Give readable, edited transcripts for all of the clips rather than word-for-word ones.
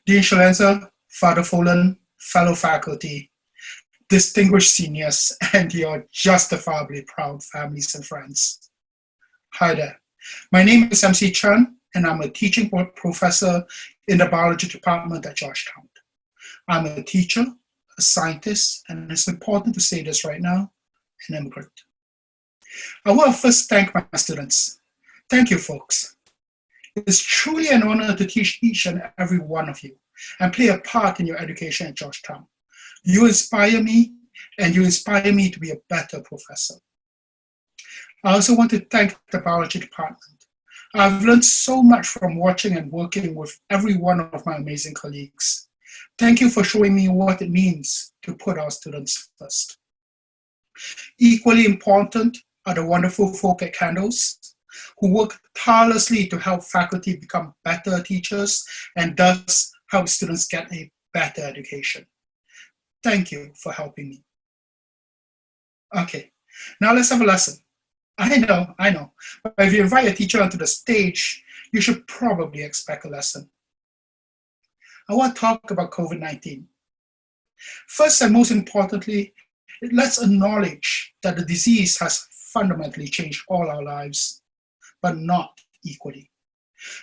Dean Shalenza, Father Folan, fellow faculty, distinguished seniors, and your justifiably proud families and friends. Hi there. My name is MC Chan, and I'm a teaching professor in the biology department at Georgetown. I'm a teacher, a scientist, and it's important to say this right now, an immigrant. I want to first thank my students. Thank you, folks. It's truly an honor to teach each and every one of you and play a part in your education at Georgetown. You inspire me, and you inspire me to be a better professor. I also want to thank the biology department. I've learned so much from watching and working with every one of my amazing colleagues. Thank you for showing me what it means to put our students first. Equally important are the wonderful folk at Candles who work tirelessly to help faculty become better teachers and thus help students get a better education. Thank you for helping me. Okay, now let's have a lesson. I know, but if you invite a teacher onto the stage, you should probably expect a lesson. I want to talk about COVID-19. First and most importantly, let's acknowledge that the disease has fundamentally changed all our lives, but not equally.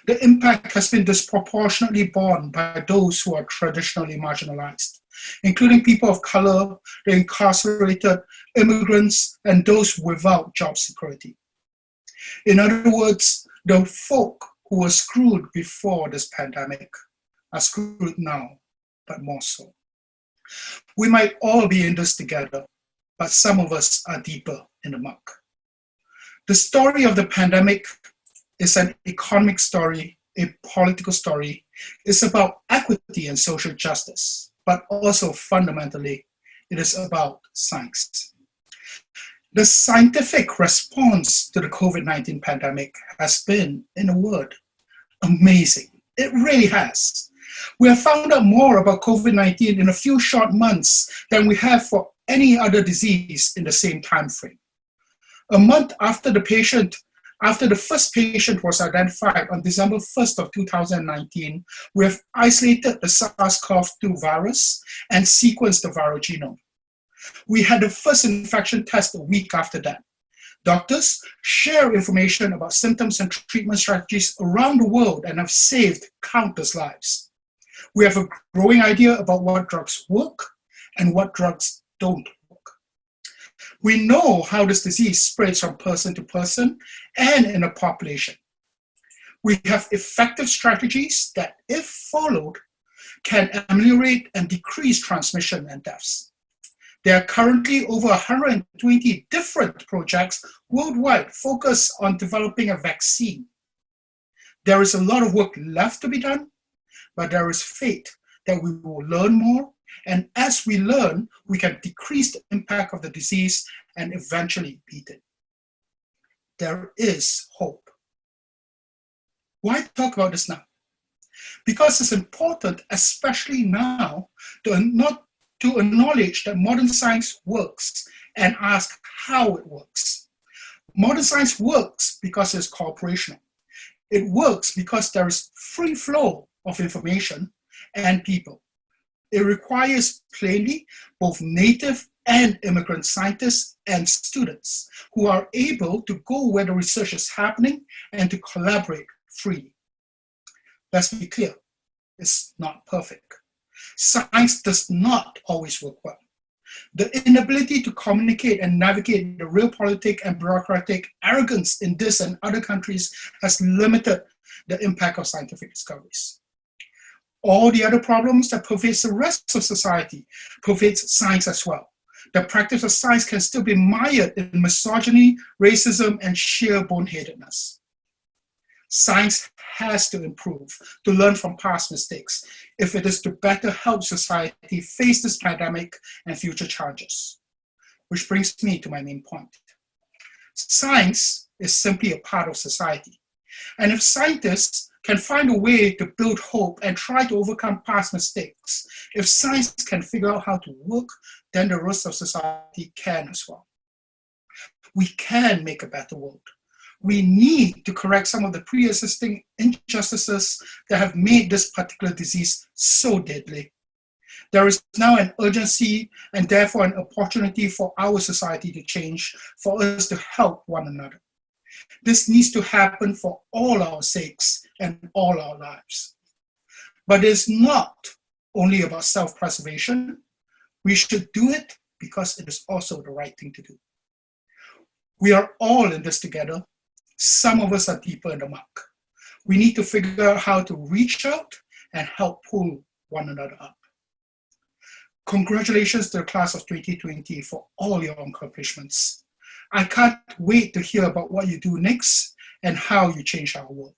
The impact has been disproportionately borne by those who are traditionally marginalized, including people of color, the incarcerated, immigrants, and those without job security. In other words, the folk who were screwed before this pandemic are screwed now, but more so. We might all be in this together, but some of us are deeper in the muck. The story of the pandemic is an economic story, a political story. It's about equity and social justice, but also fundamentally, it is about science. The scientific response to the COVID-19 pandemic has been, in a word, amazing. It really has. We have found out more about COVID-19 in a few short months than we have for any other disease in the same time frame. A month after the first patient was identified on December 1st of 2019, we have isolated the SARS-CoV-2 virus and sequenced the viral genome. We had the first infection test a week after that. Doctors share information about symptoms and treatment strategies around the world and have saved countless lives. We have a growing idea about what drugs work and what drugs don't work. We know how this disease spreads from person to person and in a population. We have effective strategies that, if followed, can ameliorate and decrease transmission and deaths. There are currently over 120 different projects worldwide focused on developing a vaccine. There is a lot of work left to be done, but there is faith that we will learn more, and as we learn, we can decrease the impact of the disease and eventually beat it. There is hope. Why talk about this now? Because it's important, especially now, to acknowledge that modern science works and ask how it works. Modern science works because it's cooperational. It works because there is free flow of information and people. It requires plainly both native and immigrant scientists and students who are able to go where the research is happening and to collaborate freely. Let's be clear, it's not perfect. Science does not always work well. The inability to communicate and navigate the realpolitik and bureaucratic arrogance in this and other countries has limited the impact of scientific discoveries. All the other problems that pervade the rest of society pervade science as well. The practice of science can still be mired in misogyny, racism, and sheer boneheadedness. Science has to improve, to learn from past mistakes, if it is to better help society face this pandemic and future challenges. Which brings me to my main point. Science is simply a part of society. And if scientists can find a way to build hope and try to overcome past mistakes, if science can figure out how to work, then the rest of society can as well. We can make a better world. We need to correct some of the pre-existing injustices that have made this particular disease so deadly. There is now an urgency and therefore an opportunity for our society to change, for us to help one another. This needs to happen for all our sakes and all our lives. But it's not only about self-preservation. We should do it because it is also the right thing to do. We are all in this together. Some of us are deeper in the muck. We need to figure out how to reach out and help pull one another up. Congratulations to the class of 2020 for all your accomplishments. I can't wait to hear about what you do next and how you change our world.